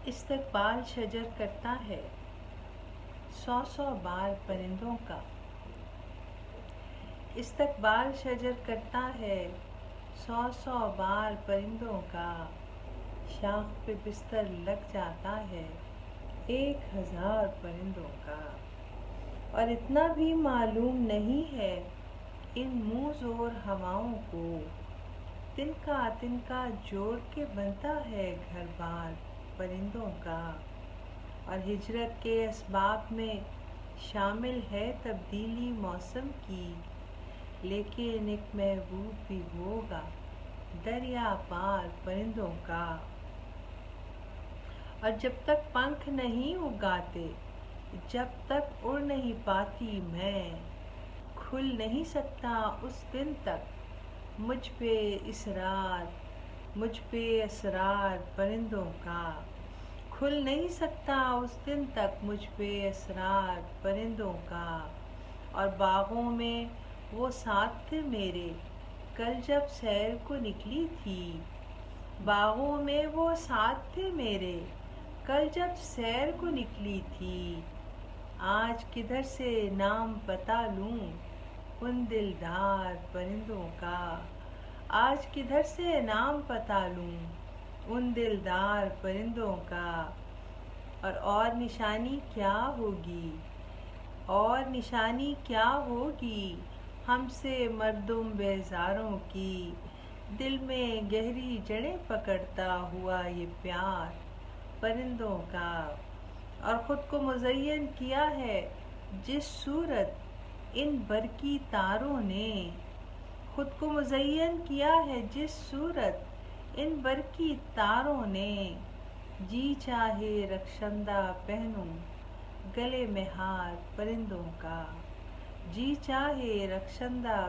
استقبال شجر کرتا ہے 100 بار پرندوں کا۔ استقبال شجر کرتا ہے 100 بار پرندوں کا، شاخ پہ بستر لگ جاتا ہے 1000 پرندوں کا۔ اور اتنا بھی معلوم نہیں ہے ان موز اور ہواؤں کو، تنکا جوڑ کے بنتا ہے گھر بار پرندوں کا۔ اور ہجرت کے اسباب میں شامل ہے تبدیلی موسم کی، لیکن ایک محبوب بھی ہوگا دریا پار پرندوں کا۔ اور جب تک پنکھ نہیں اگاتے، جب تک اڑ نہیں پاتی میں، کھل نہیں سکتا اس دن تک مجھ پہ اسرار پرندوں کا۔ کھل نہیں سکتا اس دن تک مجھ پہ اسرار پرندوں کا۔ اور باغوں میں وہ ساتھ تھے میرے کل جب سیر کو نکلی تھی، باغوں میں وہ ساتھ تھے میرے کل جب سیر کو نکلی تھی۔ آج کدھر سے نام پتہ لوں ان دلدار پرندوں کا، آج کدھر سے نام پتہ لوں ان دلدار پرندوں کا۔ اور نشانی کیا ہوگی، اور نشانی کیا ہوگی ہم سے مردم بیزاروں کی، دل میں گہری جڑیں پکڑتا ہوا یہ پیار پرندوں کا۔ اور خود کو مزین کیا ہے جس صورت ان برقی تاروں نے، خود کو مزین کیا ہے جس صورت ان برقی تاروں نے، جی چاہے رخشندہ پہنوں گلے میں ہار پرندوں کا، جی چاہے رخشندہ